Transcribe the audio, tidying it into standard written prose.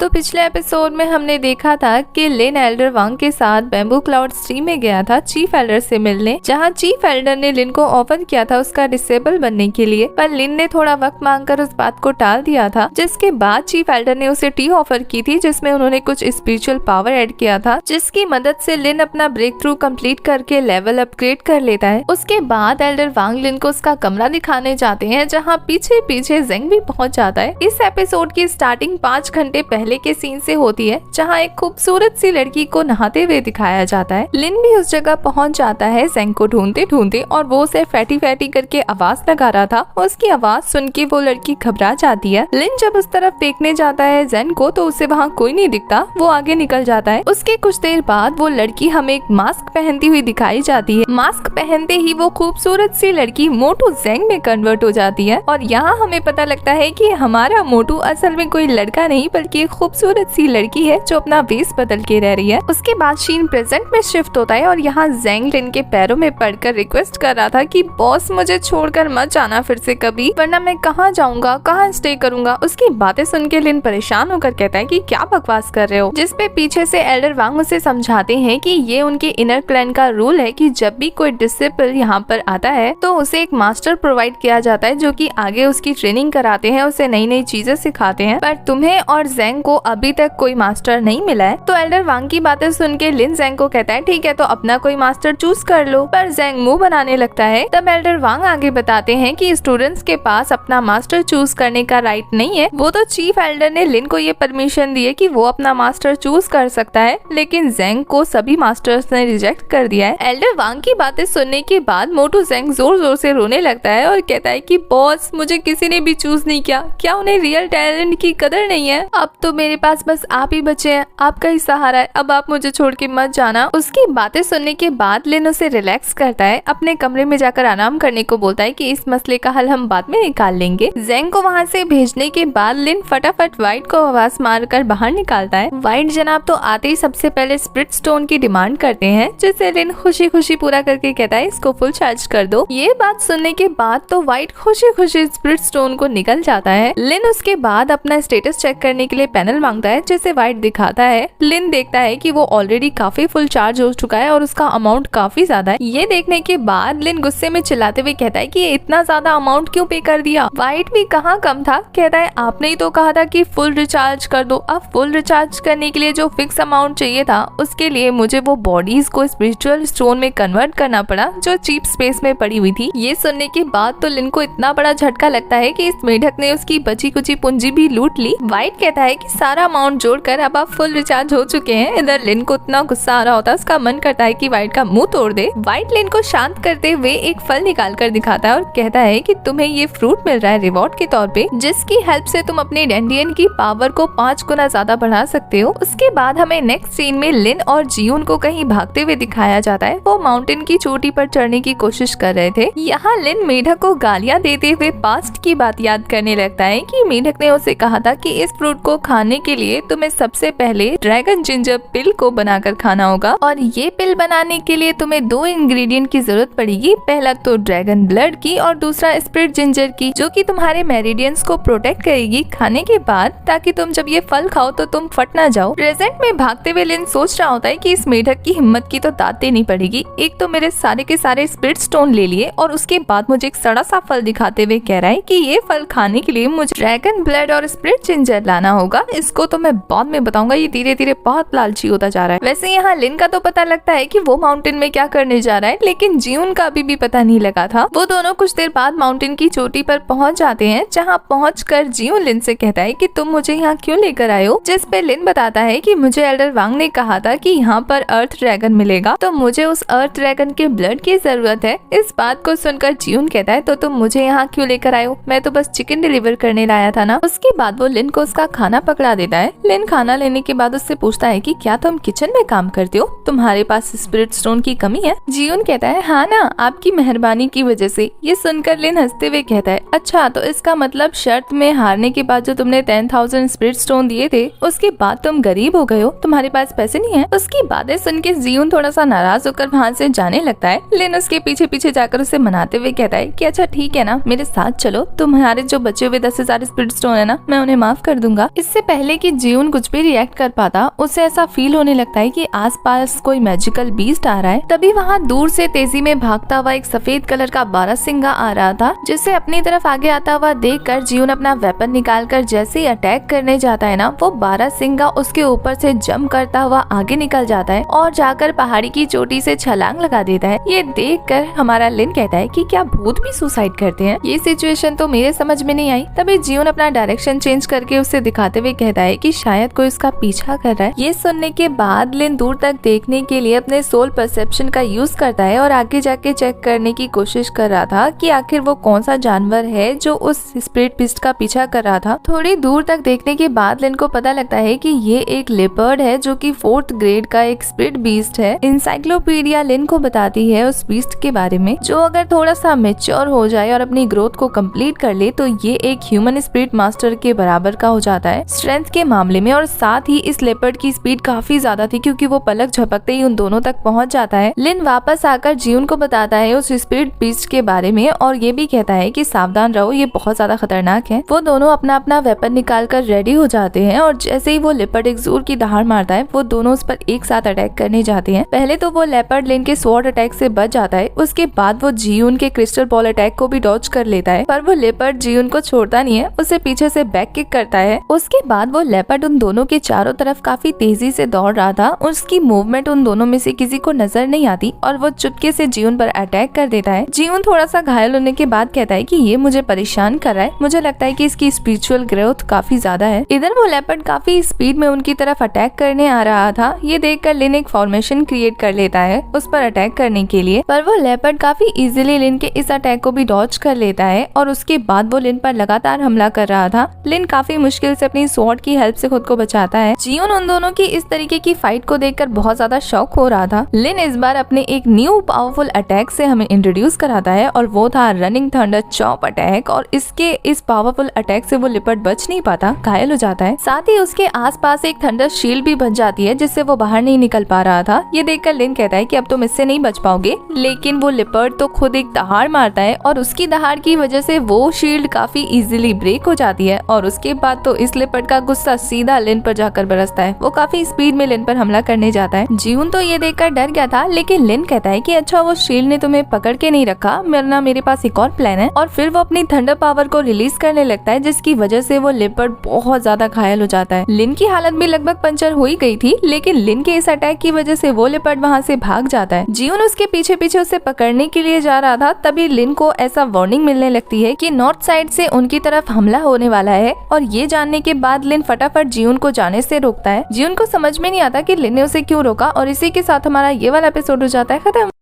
तो पिछले एपिसोड में हमने देखा था कि लिन एल्डर वांग के साथ बैम्बू क्लाउड ट्री में गया था चीफ एल्डर से मिलने, जहां चीफ एल्डर ने लिन को ऑफर किया था उसका डिसेबल बनने के लिए, पर लिन ने थोड़ा वक्त मांगकर उस बात को टाल दिया था। जिसके बाद चीफ एल्डर ने उसे टी ऑफर की थी, जिसमें उन्होंने कुछ स्पिरिचुअल पावर ऐड किया था, जिसकी मदद से लिन अपना ब्रेक थ्रू कम्प्लीट करके लेवल अपग्रेड कर लेता है। उसके बाद एल्डर वांग लिन को उसका कमरा दिखाने जाते हैं, जहाँ पीछे पीछे जेंग भी पहुँच जाता है। इस एपिसोड की स्टार्टिंग 5 घंटे पहले के सीन से होती है, जहाँ एक खूबसूरत सी लड़की को नहाते हुए दिखाया जाता है। लिन भी उस जगह पहुँच जाता है जेंग को ढूंढते ढूंढते, और वो उसे फैटी फैटी करके आवाज लगा रहा था। उसकी आवाज सुन के वो लड़की घबरा जाती है। लिन जब उस तरफ देखने जाता है जेंग को, तो उसे वहाँ कोई नहीं दिखता, वो आगे निकल जाता है। उसके कुछ देर बाद वो लड़की हमें एक मास्क पहनती हुई दिखाई जाती है। मास्क पहनते ही वो खूबसूरत सी लड़की मोटू जेंग में कन्वर्ट हो जाती है, और यहाँ हमें पता लगता है कि हमारा मोटू असल में कोई लड़का नहीं बल्कि एक खूबसूरत सी लड़की है जो अपना वेश बदल के रह रही है। उसके बाद सीन प्रेजेंट में शिफ्ट होता है, और यहाँ जेंग लिन के पैरों में पड़कर रिक्वेस्ट कर रहा था कि बॉस मुझे छोड़कर मत जाना फिर से कभी, वरना मैं कहाँ जाऊंगा, कहाँ स्टे करूंगा। उसकी बातें सुन के लिन परेशान होकर कहता है कि क्या बकवास कर रहे हो, जिसपे पीछे से एल्डर वांग उसे समझाते हैं कि ये उनके इनर क्लैन का रूल है कि जब भी कोई डिसिपल यहाँ पर आता है तो उसे एक मास्टर प्रोवाइड किया जाता है, जो कि आगे उसकी ट्रेनिंग कराते हैं, उसे नई नई चीजें सिखाते हैं। पर तुम्हें और जेंग को अभी तक कोई मास्टर नहीं मिला है। तो एल्डर वांग की बातें सुन के लिन जेंग को कहता है ठीक है, तो अपना कोई मास्टर चूज कर लो। पर जेंग मुंह बनाने लगता है। तब एल्डर वांग आगे बताते हैं कि स्टूडेंट्स के पास अपना मास्टर चूज करने का राइट नहीं है। वो तो चीफ एल्डर ने लिन को ये परमिशन दी है कि वो अपना मास्टर चूज कर सकता है, लेकिन जेंग को सभी मास्टर्स ने रिजेक्ट कर दिया है। एल्डर वांग की बातें सुनने के बाद मोटू जेंग जोर जोर से रोने लगता है और कहता है कि बॉस मुझे किसी ने भी चूज नहीं किया, क्या उन्हें रियल टैलेंट की कदर नहीं है? अब तो मेरे पास बस आप ही बचे हैं, आपका ही सहारा है, अब आप मुझे छोड़ के मत जाना। उसकी बातें सुनने के बाद लिन उसे रिलैक्स करता है, अपने कमरे में जाकर आराम करने को बोलता है कि इस मसले का हल हम बाद में निकाल लेंगे। जेंग को वहाँ से भेजने के बाद लिन फटाफट वाइट को आवाज मारकर बाहर निकालता है। वाइट जनाब तो आते ही सबसे पहले स्पिरिट स्टोन की डिमांड करते हैं, जिसे लिन खुशी खुशी पूरा करके कहता है इसको फुल चार्ज कर दो। ये बात सुनने के बाद तो वाइट खुशी खुशी स्पिरिट स्टोन को निकल जाता है। लिन उसके बाद अपना स्टेटस चेक करने के लिए पैनल मांगता है, जिसे वाइट दिखाता है। लिन देखता है कि वो ऑलरेडी काफी फुल चार्ज हो चुका है और उसका अमाउंट काफी ज्यादा है। ये देखने के बाद लिन गुस्से में चिल्लाते हुए कहता है कि ये इतना ज्यादा अमाउंट क्यों पे कर दिया? वाइट भी कहाँ कम था, कहता है आपने ही तो कहा था कि फुल रिचार्ज कर दो। अब फुल रिचार्ज करने के लिए जो फिक्स अमाउंट चाहिए था, उसके लिए मुझे वो बॉडीज को स्पिरिचुअल स्टोन में कन्वर्ट करना पड़ा, जो चीप स्पेस में पड़ी हुई थी। ये सुनने के बाद तो लिन को इतना बड़ा झटका लगता है कि इस मेढक ने उसकी बची कुची पूंजी भी लूट ली। वाइट कहता है कि सारा अमाउंट जोड़कर अब आप फुल रिचार्ज हो चुके हैं। इधर लिन को इतना गुस्सा आ रहा होता है, उसका मन करता है कि वाइट का मुंह तोड़ दे। वाइट लिन को शांत करते हुए एक फल निकाल कर दिखाता है और कहता है कि तुम्हें ये फ्रूट मिल रहा है रिवॉर्ड के तौर पे, जिसकी हेल्प से तुम अपने डेंडियन की पावर को 5 गुना ज्यादा बढ़ा सकते हो। उसके बाद हमें नेक्स्ट सीन में लिन और जियून को कहीं भागते हुए दिखाया जाता है। वो माउंटेन की चोटी पर चढ़ने की कोशिश कर रहे थे। यहाँ लिन मेढक को गालियाँ देते हुए पास्ट की बात याद करने लगता है कि मेढक ने उसे कहा था कि इस फ्रूट को खाने के लिए तुम्हें सबसे पहले ड्रैगन जिंजर पिल को बनाकर खाना होगा, और ये पिल बनाने के लिए तुम्हें 2 इंग्रेडिएंट की जरूरत पड़ेगी। पहला तो ड्रैगन ब्लड की और दूसरा स्पिरिट जिंजर की, जो कि तुम्हारे मेरिडियंस को प्रोटेक्ट करेगी खाने के बाद, ताकि तुम जब ये फल खाओ तो तुम फट ना जाओ। प्रेजेंट में भागते हुए लिन सोच रहा होता है कि इस मेढक की हिम्मत की तो दाद देनी पड़ेगी। एक तो मेरे सारे के सारे स्पिरिट स्टोन ले लिए, और उसके बाद मुझे एक सड़ा सा फल दिखाते हुए कह रहा है कि ये फल खाने के लिए मुझे ड्रैगन ब्लड और स्पिरिट जिंजर लाना होगा। इसको तो मैं बाद में बताऊंगा, ये धीरे धीरे बहुत लालची होता जा रहा है। वैसे यहाँ लिन का तो पता लगता है कि वो माउंटेन में क्या करने जा रहा है, लेकिन जियून का अभी भी पता नहीं लगा था। वो दोनों कुछ देर बाद माउंटेन की चोटी पर पहुंच जाते हैं, जहाँ पहुंचकर जियून लिन से कहता है कि तुम मुझे यहाँ क्यों लेकर आए हो? जिस पे लिन बताता है कि मुझे एल्डर वांग ने कहा था कि यहाँ पर अर्थ ड्रैगन मिलेगा, तो मुझे उस अर्थ ड्रैगन के ब्लड की जरूरत है। इस बात को सुनकर जियून कहता है तो तुम मुझे यहाँ क्यों लेकर आए हो? मैं तो बस चिकन डिलीवर करने लाया था ना। उसके बाद वो लिन को उसका खाना पकड़ा देता है। लिन खाना लेने के बाद उससे पूछता है कि क्या तुम किचन में काम करते हो? तुम्हारे पास स्पिरिट स्टोन की कमी है? जियून कहता है हाँ ना, आपकी मेहरबानी की वजह से। ये सुनकर लिन हंसते हुए कहता है अच्छा, तो इसका मतलब शर्त में हारने के बाद जो तुमने 10,000 स्पिरिट स्टोन दिए थे, उसके बाद तुम गरीब हो गए हो, तुम्हारे पास पैसे नहीं है? उसकी बातें सुन के जियून थोड़ा सा नाराज होकर वहाँ से जाने लगता है। लिन उसके पीछे पीछे जाकर उसे मनाते हुए कहता है कि अच्छा ठीक है ना, मेरे साथ चलो, तुम्हारे जो बचे हुए 10,000 स्पिरिट स्टोन है ना, मैं उन्हें माफ कर दूंगा। इससे पहले कि जीवन कुछ भी रिएक्ट कर पाता, उसे ऐसा फील होने लगता है कि आसपास कोई मैजिकल बीस्ट आ रहा है। तभी वहाँ दूर से तेजी में भागता हुआ एक सफेद कलर का बारहसिंगा आ रहा था, जिसे अपनी तरफ आगे आता हुआ देखकर जीवन अपना वेपन निकालकर जैसे ही अटैक करने जाता है ना, वो बारहसिंगा उसके ऊपर से जंप करता हुआ आगे निकल जाता है और जाकर पहाड़ी की चोटी से छलांग लगा देता है। ये देखकर हमारा लिन कहता है कि क्या भूत भी सुसाइड करते हैं? ये सिचुएशन तो मेरे समझ में नहीं आई। तभी जीवन अपना डायरेक्शन चेंज करके उसे दिखाते हुए कहता है कि शायद कोई उसका पीछा कर रहा है। ये सुनने के बाद लिन दूर तक देखने के लिए अपने सोल परसेप्शन का यूज करता है और आगे जाके चेक करने की कोशिश कर रहा था कि आखिर वो कौन सा जानवर है जो उस स्पिरिट बीस्ट का पीछा कर रहा था। थोड़ी दूर तक देखने के बाद लिन को पता लगता है कि ये एक लेपर्ड है जो कि 4th ग्रेड का एक स्पिरिट बीस्ट है। इंसाइक्लोपीडिया लिन को बताती है उस बीस्ट के बारे में, जो अगर थोड़ा सा मेच्योर हो जाए और अपनी ग्रोथ को कंप्लीट कर ले तो ये एक ह्यूमन स्पिरिट मास्टर के बराबर का हो जाता है स्ट्रेंथ के मामले में। और साथ ही इस लेपर्ड की स्पीड काफी ज्यादा थी, क्योंकि वो पलक झपकते ही उन दोनों तक पहुंच जाता है। लिन वापस आकर जीवन को बताता है उस स्पिरिट बीस्ट के बारे में और ये भी कहता है कि सावधान रहो, ये बहुत ज्यादा खतरनाक है। वो दोनों अपना अपना वेपन निकाल कर रेडी हो जाते हैं और जैसे ही वो लेपर्ड एक जोर की दहाड़ मारता है, वो दोनों उस पर एक साथ अटैक करने जाते हैं। पहले तो वो लेपर्ड लिन के स्वॉर्ड अटैक से बच जाता है, उसके बाद वो जीवन के क्रिस्टल बॉल अटैक को भी डॉज कर लेता है, पर वो लेपर्ड जीवन को छोड़ता नहीं है, उसे पीछे से बैक किक करता है। उसके बाद वो लेपर्ड उन दोनों के चारों तरफ काफी तेजी से दौड़ रहा था, उसकी मूवमेंट उन दोनों में से किसी को नजर नहीं आती और वो चुपके से जीवन पर अटैक कर देता है। जीवन थोड़ा सा घायल होने के बाद कहता है कि ये मुझे परेशान कर रहा है, मुझे लगता है कि इसकी स्पिरिचुअल ग्रोथ काफी ज्यादा है। इधर वो लेपर्ड काफी स्पीड में उनकी तरफ अटैक करने आ रहा था। ये देखकर लिन एक फॉर्मेशन क्रिएट कर लेता है उस पर अटैक करने के लिए, पर वो लेपर्ड काफी इजीली लिन के इस अटैक को भी डॉज कर लेता है और उसके बाद वो लिन पर लगातार हमला कर रहा था। लिन काफी मुश्किल से अपनी स्वॉर्ड की हेल्प से खुद को बचाता है। जीवन उन दोनों की इस तरीके की फाइट को देखकर बहुत ज्यादा शॉक हो रहा था। लिन इस बार अपने एक न्यू पावरफुल अटैक से हमें इंट्रोड्यूस कराता है और वो था रनिंग थंडर चॉप अटैक। और इसके इस पावरफुल अटैक से वो लिपर्ड बच नहीं पाता, घायल हो जाता है। साथ ही उसके आसपास एक थंडर शील्ड भी बन जाती है, जिससे वो बाहर नहीं निकल पा रहा था। ये देखकर लिन कहता है कि अब तुम इससे नहीं बच पाओगे, लेकिन वो लिपर्ड तो खुद एक दहाड़ मारता है और उसकी दहाड़ की वजह से वो शील्ड काफी इजीली ब्रेक हो जाती है। और उसके बाद तो इस लिपर्ड का गुस्सा सीधा लिन पर जाकर बरसता है। वो काफी स्पीड में लिन पर हमला करने जाता है। जीवन तो ये देखकर डर गया था, लेकिन लिन कहता है कि अच्छा वो शील्ड ने तुम्हें पकड़ के नहीं रखा, वरना मेरे पास एक और प्लान है। और फिर वो अपनी थंडर पावर को रिलीज करने लगता है, जिसकी वजह से वो लिपर्ड बहुत ज्यादा घायल हो जाता है। लिन की हालत भी लगभग पंचर हो ही गई थी, लेकिन लिन के इस अटैक की वजह से वो लिपर्ड वहाँ से भाग जाता है। जीवन उसके पीछे पीछे उसे पकड़ने के लिए जा रहा था, तभी लिन को ऐसा वार्निंग मिलने लगती है कि नॉर्थ साइड से उनकी तरफ हमला होने वाला है। और ये जानने के बाद लिन फटाफट जीवन को जाने से रोकता है। जीवन को समझ में नहीं आता कि लिन ने उसे क्यों रोका और इसी के साथ हमारा ये वाला एपिसोड हो जाता है खत्म।